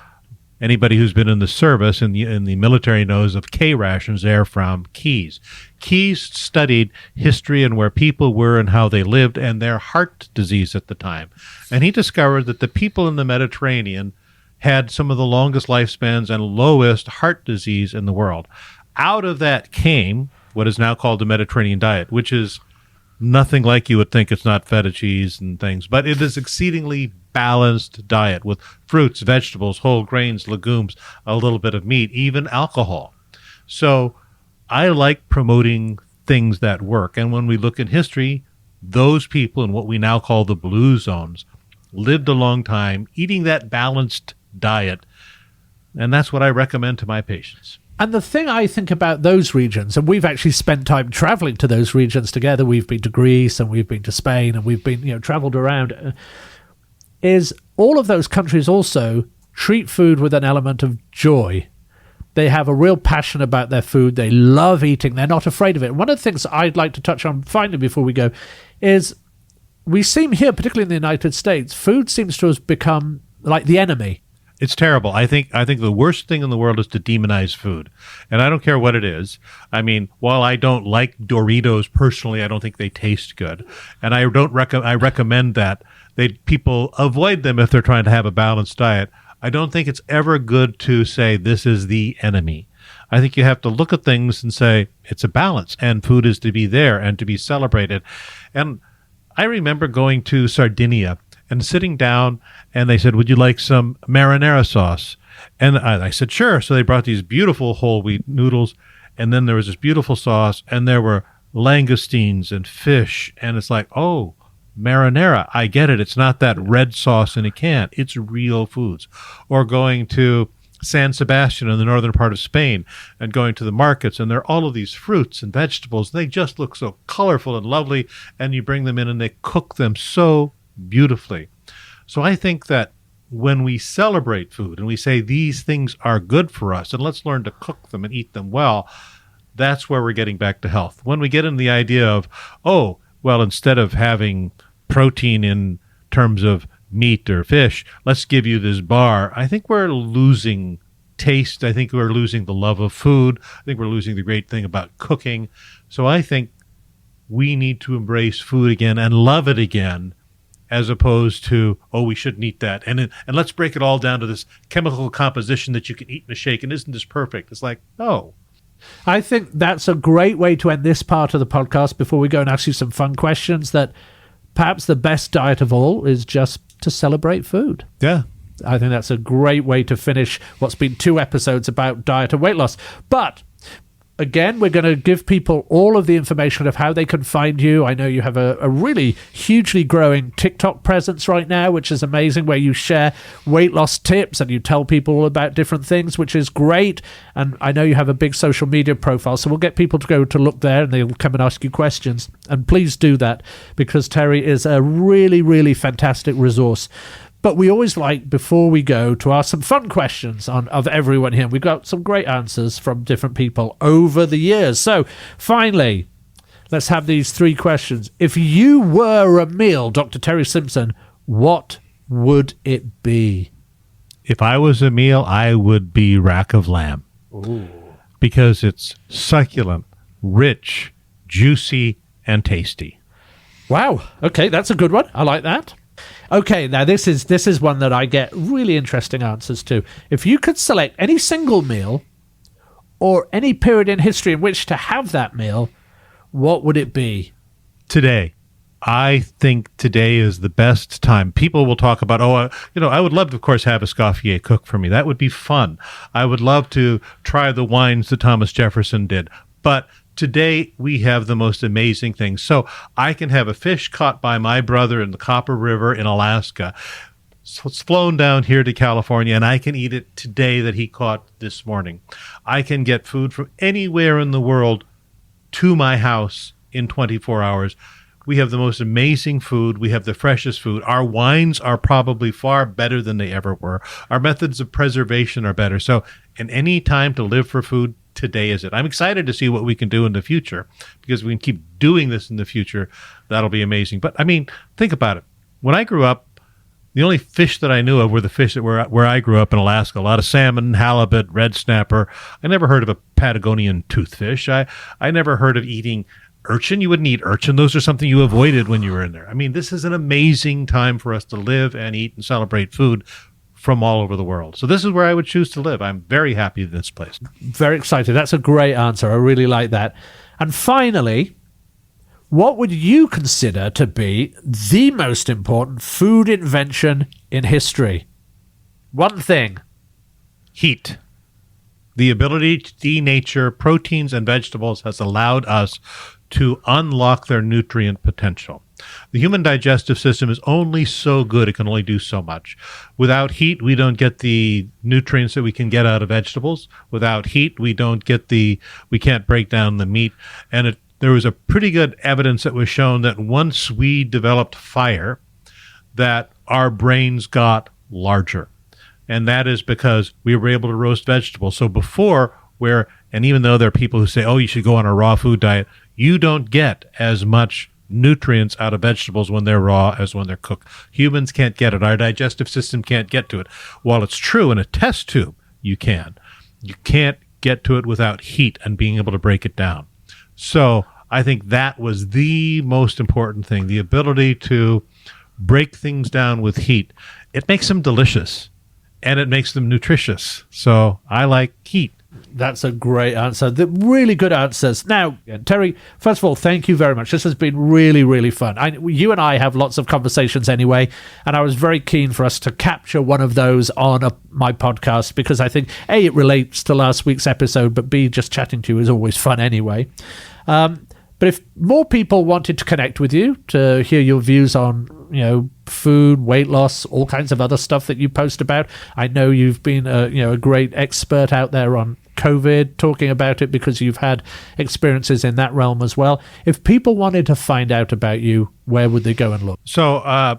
[SPEAKER 2] Anybody who's been in the service in the military knows of K rations. They're from Keyes. Keyes studied history and where people were and how they lived and their heart disease at the time. And he discovered that the people in the Mediterranean had some of the longest lifespans and lowest heart disease in the world. Out of that came what is now called the Mediterranean diet, which is nothing like you would think. It's not feta cheese and things, but it is exceedingly balanced diet with fruits, vegetables, whole grains, legumes, a little bit of meat, even alcohol. So I like promoting things that work. And when we look in history, those people in what we now call the blue zones lived a long time eating that balanced diet. And that's what I recommend to my patients.
[SPEAKER 1] And the thing I think about those regions, and we've actually spent time traveling to those regions together. We've been to Greece and we've been to Spain and we've been, traveled around, is all of those countries also treat food with an element of joy. They have a real passion about their food. They love eating. They're not afraid of it. One of the things I'd like to touch on finally before we go is we seem here, particularly in the United States, food seems to have become like the enemy.
[SPEAKER 2] It's terrible. I think the worst thing in the world is to demonize food. And I don't care what it is. I mean, while I don't like Doritos personally, I don't think they taste good. And I recommend that people avoid them if they're trying to have a balanced diet. I don't think it's ever good to say this is the enemy. I think you have to look at things and say it's a balance, and food is to be there and to be celebrated. And I remember going to Sardinia and sitting down, and they said, would you like some marinara sauce? And I said, sure. So they brought these beautiful whole wheat noodles, and then there was this beautiful sauce, and there were langoustines and fish, and it's like, oh, marinara, I get it. It's not that red sauce in a can. It's real foods. Or going to San Sebastian in the northern part of Spain and going to the markets, and there are all of these fruits and vegetables. They just look so colorful and lovely, and you bring them in and they cook them so beautifully. So I think that when we celebrate food and we say these things are good for us and let's learn to cook them and eat them well, that's where we're getting back to health. When we get into the idea of, oh, well, instead of having protein in terms of meat or fish, let's give you this bar, I think we're losing taste. I think we're losing the love of food. I think we're losing the great thing about cooking. So I think we need to embrace food again and love it again, as opposed to, oh, we shouldn't eat that. And let's break it all down to this chemical composition that you can eat in a shake. And isn't this perfect? It's like, no.
[SPEAKER 1] I think that's a great way to end this part of the podcast before we go and ask you some fun questions, that perhaps the best diet of all is just to celebrate food.
[SPEAKER 2] Yeah.
[SPEAKER 1] I think that's a great way to finish what's been 2 episodes about diet and weight loss. But again, we're going to give people all of the information of how they can find you. I know you have a really hugely growing TikTok presence right now, which is amazing, where you share weight loss tips and you tell people all about different things, which is great. And I know you have a big social media profile, so we'll get people to go to look there and they'll come and ask you questions. And please do that, because Terry is a really, really fantastic resource. But we always like, before we go, to ask some fun questions of everyone here. We've got some great answers from different people over the years. So, finally, let's have these 3 questions. If you were a meal, Dr. Terry Simpson, what would it be?
[SPEAKER 2] If I was a meal, I would be rack of lamb.
[SPEAKER 1] Ooh.
[SPEAKER 2] Because it's succulent, rich, juicy, and tasty.
[SPEAKER 1] Wow. Okay, that's a good one. I like that. Okay, now this is one that I get really interesting answers to. If you could select any single meal or any period in history in which to have that meal, what would it be?
[SPEAKER 2] Today. I think today is the best time. People will talk about, I would love to, of course, have Escoffier cook for me. That would be fun. I would love to try the wines that Thomas Jefferson did. But today, we have the most amazing things. So I can have a fish caught by my brother in the Copper River in Alaska. So it's flown down here to California, and I can eat it today that he caught this morning. I can get food from anywhere in the world to my house in 24 hours. We have the most amazing food. We have the freshest food. Our wines are probably far better than they ever were. Our methods of preservation are better. So, in any time to live for food, today is it. I'm excited to see what we can do in the future, because we can keep doing this in the future. That'll be amazing. But I mean, think about it. When I grew up, the only fish that I knew of were the fish that were where I grew up in Alaska. A lot of salmon, halibut, red snapper. I never heard of a Patagonian toothfish. I never heard of eating urchin. You wouldn't eat urchin. Those are something you avoided when you were in there. I mean, this is an amazing time for us to live and eat and celebrate food from all over the world. So this is where I would choose to live. I'm very happy in this place.
[SPEAKER 1] Very excited. That's a great answer. I really like that. And finally, what would you consider to be the most important food invention in history? One thing.
[SPEAKER 2] Heat. The ability to denature proteins and vegetables has allowed us to unlock their nutrient potential. The human digestive system is only so good. It can only do so much. Without heat, we don't get the nutrients that we can get out of vegetables. Without heat, we can't break down the meat. And there was a pretty good evidence that was shown that once we developed fire, that our brains got larger. And that is because we were able to roast vegetables. So before, and even though there are people who say, oh, you should go on a raw food diet, you don't get as much nutrients out of vegetables when they're raw as when they're cooked. Humans can't get it. Our digestive system can't get to it. While it's true in a test tube, you can. You can't get to it without heat and being able to break it down. So I think that was the most important thing, the ability to break things down with heat. It makes them delicious, and it makes them nutritious. So I like heat.
[SPEAKER 1] That's a great answer. The really good answers. Now, Terry, first of all, thank you very much. This has been really, really fun. You and I have lots of conversations anyway, and I was very keen for us to capture one of those on my podcast, because I think, A, it relates to last week's episode, but B, just chatting to you is always fun anyway. But if more people wanted to connect with you, to hear your views on, food, weight loss, all kinds of other stuff that you post about, I know you've been a great expert out there on COVID, talking about it because you've had experiences in that realm as well. If people wanted to find out about you, where would they go and look?
[SPEAKER 2] So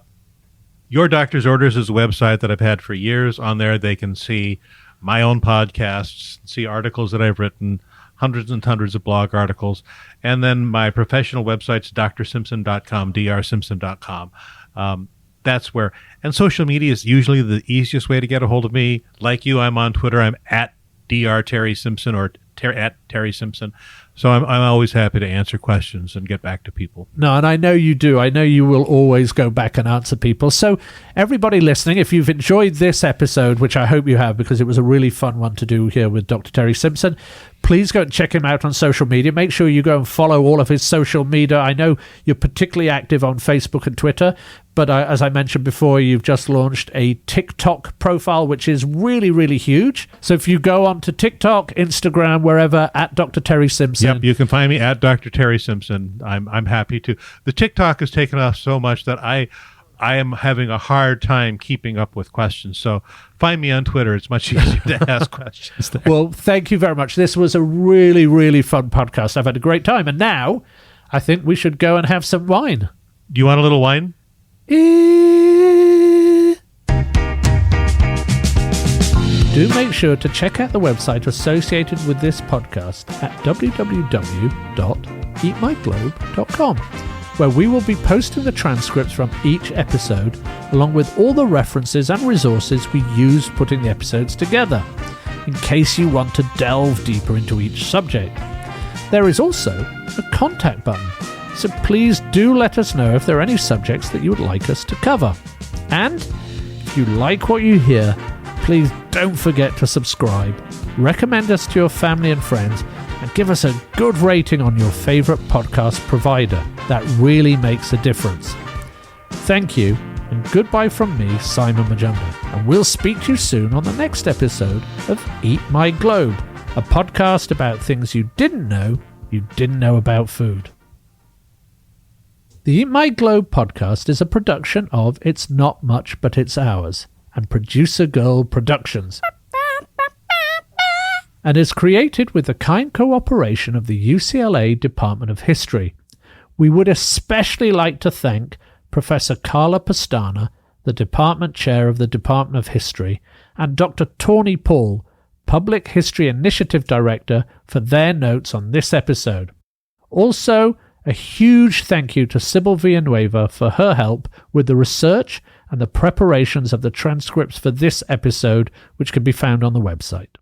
[SPEAKER 2] Your Doctor's Orders is a website that I've had for years. On there, they can see my own podcasts, see articles that I've written, hundreds and hundreds of blog articles. And then my professional website's drsimpson.com, drsimpson.com. That's where. And social media is usually the easiest way to get a hold of me. Like you, I'm on Twitter. I'm at Dr. Terry Simpson or at Terry Simpson. So I'm always happy to answer questions and get back to people.
[SPEAKER 1] No, and I know you do. I know you will always go back and answer people. So everybody listening, if you've enjoyed this episode, which I hope you have, because it was a really fun one to do here with Dr. Terry Simpson, please go and check him out on social media. Make sure you go and follow all of his social media. I know you're particularly active on Facebook and Twitter, but as I mentioned before, you've just launched a TikTok profile, which is really, really huge. So if you go on to TikTok, Instagram, wherever, at Dr. Terry Simpson.
[SPEAKER 2] Yep, you can find me at Dr. Terry Simpson. I'm happy to. The TikTok has taken off so much that I am having a hard time keeping up with questions. So find me on Twitter. It's much easier to ask questions there.
[SPEAKER 1] Well, thank you very much. This was a really, really fun podcast. I've had a great time. And now I think we should go and have some wine.
[SPEAKER 2] Do you want a little wine?
[SPEAKER 1] Do make sure to check out the website associated with this podcast at www.eatmyglobe.com, where we will be posting the transcripts from each episode, along with all the references and resources we used putting the episodes together, in case you want to delve deeper into each subject. There is also a contact button, so please do let us know if there are any subjects that you would like us to cover. And if you like what you hear, please don't forget to subscribe, recommend us to your family and friends, and give us a good rating on your favorite podcast provider. That really makes a difference. Thank you, and goodbye from me, Simon Majumdar, and we'll speak to you soon on the next episode of Eat My Globe, a podcast about things you didn't know about food. The Eat My Globe podcast is a production of It's Not Much But It's Ours and Producer Girl Productions, and is created with the kind cooperation of the UCLA Department of History. We would especially like to thank Professor Carla Pastana, the Department Chair of the Department of History, and Dr. Tawny Paul, Public History Initiative Director, for their notes on this episode. Also, a huge thank you to Sybil Villanueva for her help with the research and the preparations of the transcripts for this episode, which can be found on the website.